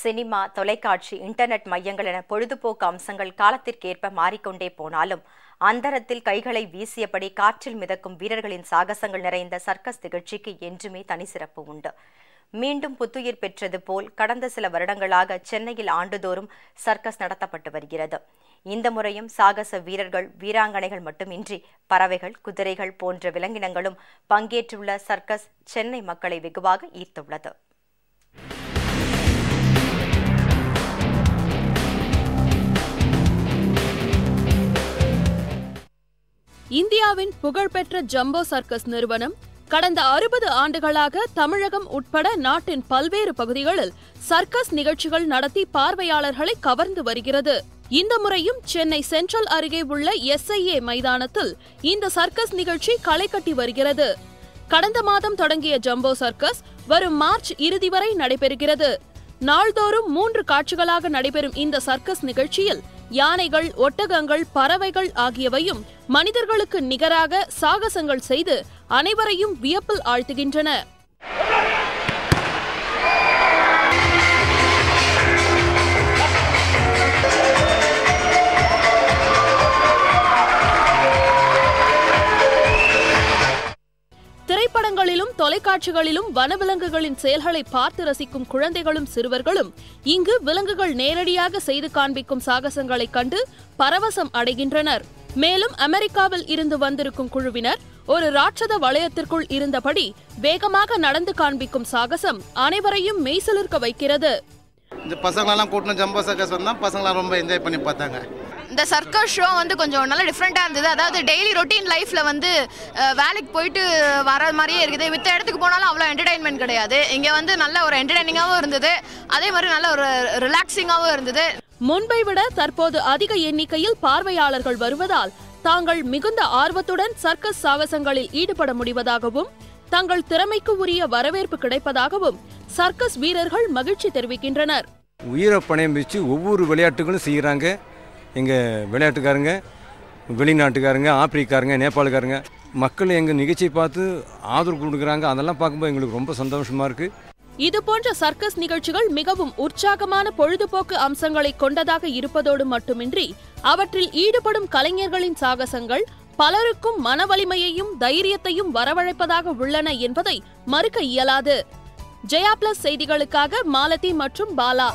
Cinema, தொலைக்காட்சி, internet மையங்கள் என பொழுதுபோக்கு அம்சங்கள் காலத்திற்கேற்ப மாறிக்கொண்டே போனாலும் அந்தரத்தில் கைகளை வீசியபடி காற்றில் மிதக்கும் வீரர்களின் சாகசங்கள் நிறைந்த சர்க்கஸ் நிகழ்ச்சிக்கு என்றுமே தனி சிறப்பு உண்டு. மீண்டும் புத்துயிர் பெற்றது போல் கடந்த சில வருடங்களாக சென்னையில் ஆண்டுதோறும் சர்க்கஸ் நடத்தப்பட்டு வருகிறது. இந்த முறையும் சாகச வீரர்கள், வீராங்கனைகள் மட்டுமின்றி பறவைகள், குதிரைகள் போன்ற விலங்கினங்களும் பங்கேற்றுள்ள சர்க்கஸ் சென்னை மக்களை வெகுவாக ஈர்த்துள்ளது. இந்தியாவின் புகழ்பெற்ற ஜம்போ சர்க்கஸ் நிறுவனம் கடந்த 60 ஆண்டுகளாக தமிழகம் உட்பட நாட்டின் பல்வேறு பகுதிகளில் சர்க்கஸ் நிகழ்ச்சிகள் நடத்தி பார்வையாளர்களை கவர்ந்து வருகிறது. இந்த முறையும் சென்னை சென்ட்ரல் அருகே உள்ள SIA மைதானத்தில் இந்த சர்க்கஸ் நிகழ்ச்சி களை கட்டி வருகிறது. கடந்த மாதம் தொடங்கிய ஜம்போ சர்க்கஸ் வரும் மார்ச் இறுதி வரை நடைபெறுகிறது. நாள்தோறும் 3 காட்சிகளாக நடைபெறும் இந்த சர்க்கஸ் நிகழ்ச்சியில் யானைகள், ஒட்டகங்கள், பறவைகள் ஆகியவையும் மனிதர்களுக்கு நிகராக சாகசங்கள் செய்து அனைவரையும் வியப்பில் ஆழ்த்துகின்றன. திரைப்படங்களிலும் தொலைக்காட்சிகளிலும் வனவிலங்குகளின் செயல்களை பார்த்து ரசிக்கும் குழந்தைகளும் சிறுவர்களும் இங்கு விலங்குகள் நேரடியாக செய்து காண்பிக்கும் சாகசங்களை கண்டு பரவசம் அடைகின்றனர். மேலும் அமெரிக்காவில் இருந்து வந்திருக்கும் குழுவினர் ஒரு ராட்சத வளையத்திற்குள் இருந்தபடி வேகமாக நடந்து காண்பிக்கும் சாகசம் அனைவரையும் மெய்சிலிர்க்க வைக்கிறது. இந்த பசங்களெல்லாம் கூட்டின ஜம்போ சர்க்கஸ் வந்தால் பசங்களாம் ரொம்ப என்ஜாய் பண்ணி பார்த்தாங்க. இந்த சர்க்கஸ் ஷோ கொஞ்சம் நல்லா டிஃப்ரெண்ட்டாக இருந்தது. அதாவது டெய்லி ரொட்டீன் லைஃப்பில் வேலைக்கு போயிட்டு வர மாதிரியே இருக்குது. மித்த இடத்துக்கு போனாலும் அவ்வளோ என்டர்டைன்மெண்ட் கிடையாது. இங்கே நல்ல ஒரு என்டர்டைனிங்காகவும் இருந்தது, அதே மாதிரி நல்ல ஒரு ரிலாக்ஸிங்காகவும் இருந்தது. முன்பை விட தற்போது அதிக எண்ணிக்கையில் பார்வையாளர்கள் வருவதால் தாங்கள் மிகுந்த ஆர்வத்துடன் சர்க்கஸ் சாகசங்களில் ஈடுபட முடிவதாகவும் தங்கள் திறமைக்கு உரிய வரவேற்பு கிடைப்பதாகவும் சர்க்கஸ் வீரர்கள் மகிழ்ச்சி தெரிவிக்கின்றனர். உயிரை பணயம் வச்சு ஒவ்வொரு விளையாட்டுகளும் செய்கிறாங்க. எங்கள் விளையாட்டுக்காரங்க, வெளிநாட்டுக்காரங்க, ஆப்பிரிக்காரங்க, நேபாளுக்காரங்க மக்கள் எங்கள் நிகழ்ச்சியை பார்த்து ஆதரவு கொடுக்குறாங்க. அதெல்லாம் பார்க்கும்போது எங்களுக்கு ரொம்ப சந்தோஷமாக இருக்குது. இதுபோன்ற சர்க்கஸ் நிகழ்ச்சிகள் மிகவும் உற்சாகமான பொழுதுபோக்கு அம்சங்களை கொண்டதாக இருப்பதோடு மட்டுமின்றி அவற்றில் ஈடுபடும் கலைஞர்களின் சாகசங்கள் பலருக்கும் மன வலிமையையும் தைரியத்தையும் வரவழைப்பதாக உள்ளன என்பதை மறுக்க இயலாது. ஜெயா பிளஸ் செய்திகளுக்காக மாலதி மற்றும் பாலா.